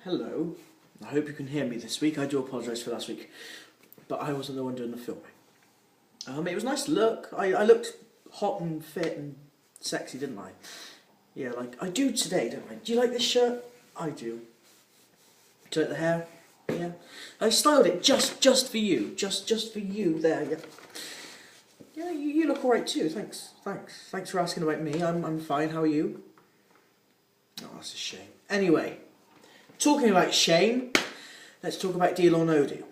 Hello. I hope you can hear me this week. I do apologise for last week, but I wasn't the one doing the filming. It was nice to look. I looked hot and fit and sexy, didn't I? Yeah, like I do today, don't I? Do you like this shirt? I do. Do you like the hair? Yeah. I styled it just for you. Just for you there, yeah. Yeah, you look alright too, thanks. Thanks for asking about me. I'm fine, how are you? Oh, that's a shame. Anyway, talking about shame, let's talk about Deal or No Deal.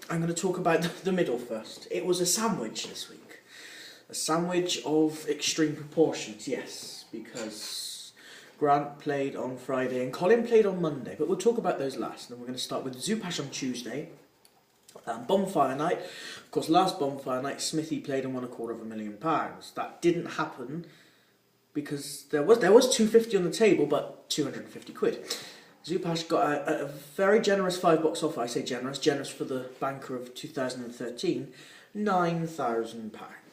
I'm going to talk about the middle first. It was a sandwich this week. A sandwich of extreme proportions, yes, because Grant played on Friday and Colin played on Monday, but we'll talk about those last. And we're going to start with Zupash on Tuesday. Bonfire night. Of course, last bonfire night, Smithy played and won £250,000. That didn't happen because there was 250 on the table, but 250 quid. Zupash got a very generous $5 offer. I say generous for the banker of 2013, £9,000.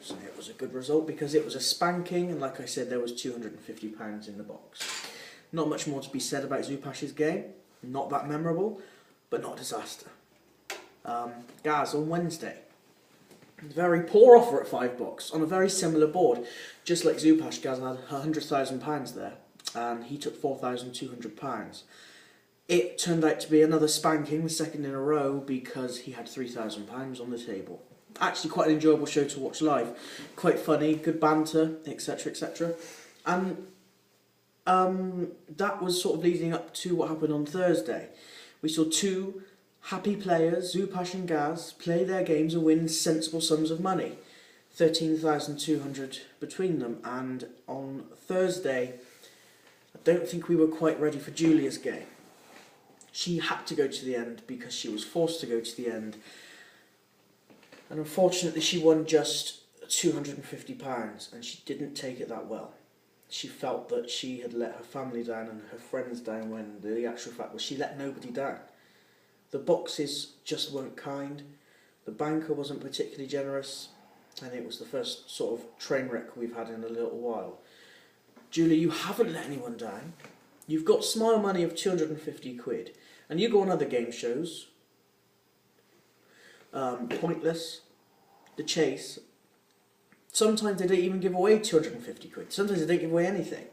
And it was a good result because it was a spanking, and like I said, there was £250 in the box. Not much more to be said about Zupash's game. Not that memorable, but not a disaster. Gaz on Wednesday. Very poor offer at $5 on a very similar board. Just like Zupash, Gaz had £100,000 there, and he took £4,200. It turned out to be another spanking, the second in a row, because he had £3,000 on the table. Actually quite an enjoyable show to watch live. Quite funny, good banter, etc, etc. And that was sort of leading up to what happened on Thursday. We saw two happy players, Zupash and Gaz, play their games and win sensible sums of money. 13,200 between them. And on Thursday, I don't think we were quite ready for Julia's game. She had to go to the end because she was forced to go to the end. And unfortunately, she won just £250 and she didn't take it that well. She felt that she had let her family down and her friends down when the actual fact was she let nobody down. The boxes just weren't kind, the banker wasn't particularly generous, and it was the first sort of train wreck we've had in a little while. Julie, you haven't let anyone down. You've got smile money of 250 quid, and you go on other game shows, Pointless, The Chase. Sometimes they don't even give away 250 quid, sometimes they don't give away anything.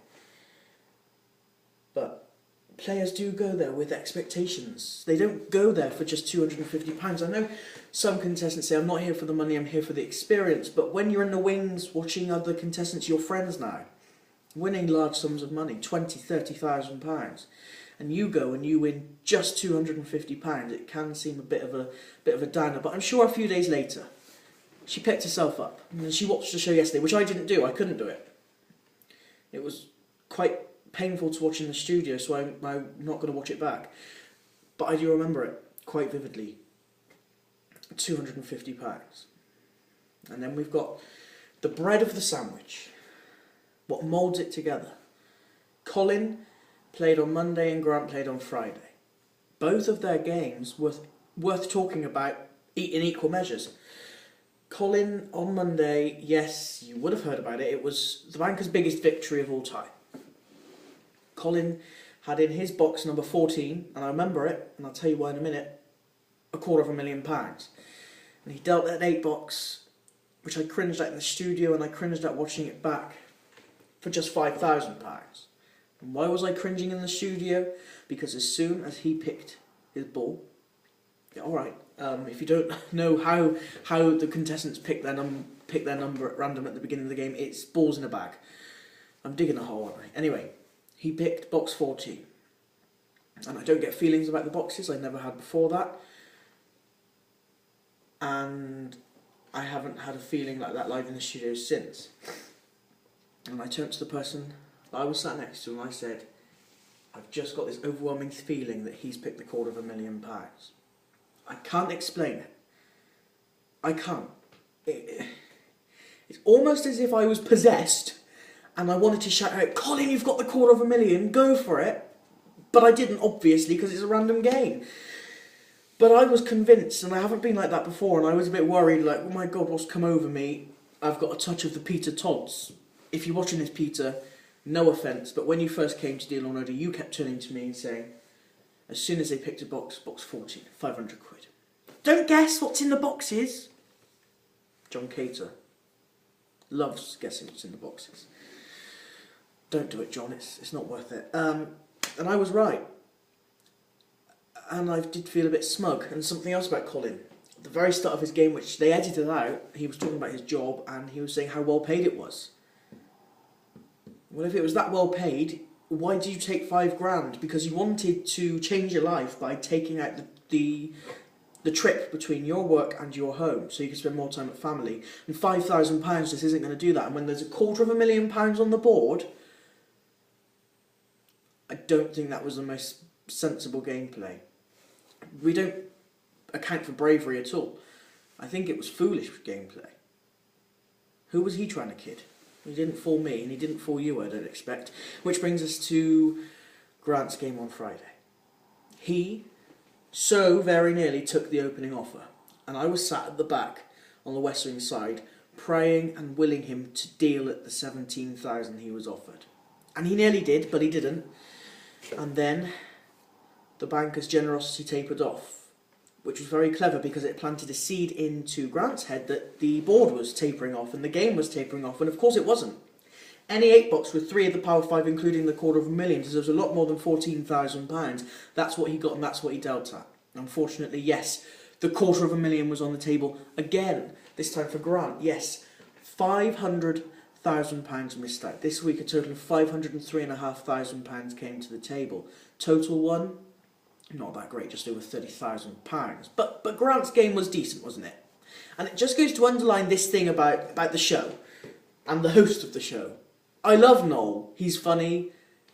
But players do go there with expectations. They don't go there for just £250. I know some contestants say, I'm not here for the money, I'm here for the experience. But when you're in the wings watching other contestants, your friends now, winning large sums of money, £20,000, £30,000, and you go and you win just £250, it can seem a bit of a downer. But I'm sure a few days later, she picked herself up. And she watched the show yesterday, which I didn't do. I couldn't do it. It was quite painful to watch in the studio, so I'm not going to watch it back. But I do remember it quite vividly. £250. And then we've got the bread of the sandwich. What moulds it together. Colin played on Monday and Grant played on Friday. Both of their games worth talking about in equal measures. Colin on Monday, yes, you would have heard about it. It was the banker's biggest victory of all time. Colin had in his box number 14, and I remember it, and I'll tell you why in a minute, £250,000. And he dealt an 8 box, which I cringed at in the studio, and I cringed at watching it back, for just £5,000. And why was I cringing in the studio? Because as soon as he picked his ball, yeah, alright, if you don't know how the contestants pick their number at random at the beginning of the game, it's balls in a bag. I'm digging a hole, aren't I? Anyway, he picked box 14. And I don't get feelings about the boxes, I never had before that. And I haven't had a feeling like that live in the studio since. And I turned to the person that I was sat next to and I said, I've just got this overwhelming feeling that he's picked the £250,000. I can't explain it. I can't. It's almost as if I was possessed and I wanted to shout out, Colin, you've got the £250,000, go for it. But I didn't, obviously, because it's a random game. But I was convinced, and I haven't been like that before, and I was a bit worried, like, oh my God, what's come over me? I've got a touch of the Peter Todds. If you're watching this, Peter, no offence, but when you first came to Deal or No Deal, you kept turning to me and saying, As soon as they picked a box 14, 500 quid. Don't guess what's in the boxes. John Cater loves guessing what's in the boxes. Don't do it, John, it's not worth it. And I was right. And I did feel a bit smug. And something else about Colin. At the very start of his game, which they edited out, he was talking about his job and he was saying how well paid it was. Well, if it was that well paid, why did you take £5,000? Because you wanted to change your life by taking out the trip between your work and your home, so you can spend more time with family. And £5,000 just isn't going to do that. And when there's £250,000 on the board, I don't think that was the most sensible gameplay. We don't account for bravery at all. I think it was foolish gameplay. Who was he trying to kid? He didn't fool me, and he didn't fool you, I don't expect. Which brings us to Grant's game on Friday. He so very nearly took the opening offer, and I was sat at the back on the West Wing side, praying and willing him to deal at the 17,000 he was offered. And he nearly did, but he didn't. And then the banker's generosity tapered off, which was very clever because it planted a seed into Grant's head that the board was tapering off and the game was tapering off, and of course it wasn't. Any 8 box with 3 of the Power 5, including the $250,000, deserves a lot more than £14,000. That's what he got and that's what he dealt at. Unfortunately, yes, the $250,000 was on the table again, this time for Grant. Yes, £500,000 missed out. This week a total of £503,500 came to the table. Total won? Not that great, just over £30,000. But Grant's game was decent, wasn't it? And it just goes to underline this thing about the show and the host of the show. I love Noel. He's funny,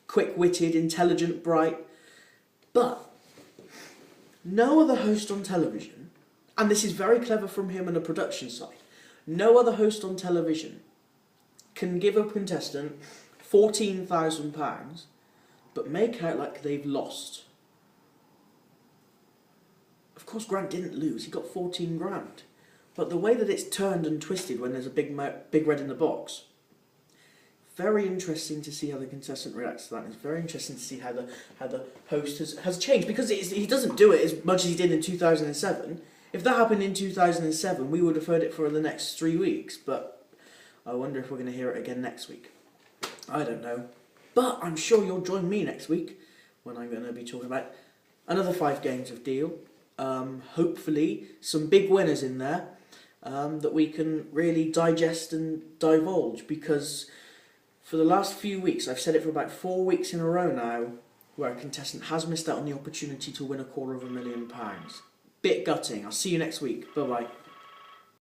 quick-witted, intelligent, bright. But no other host on television, and this is very clever from him on the production side, no other host on television can give a contestant £14,000 but make out like they've lost. Of course, Grant didn't lose. He got 14 grand. But the way that it's turned and twisted when there's a big red in the box, very interesting to see how the contestant reacts to that. It's very interesting to see how the host has changed, because he doesn't do it as much as he did in 2007. If that happened in 2007, we would have heard it for the next 3 weeks. But I wonder if we're going to hear it again next week. I don't know. But I'm sure you'll join me next week when I'm going to be talking about another 5 games of Deal. Hopefully some big winners in there that we can really digest and divulge, because for the last few weeks, I've said it for about 4 weeks in a row now, where a contestant has missed out on the opportunity to win £250,000. Bit gutting. I'll see you next week. Bye bye.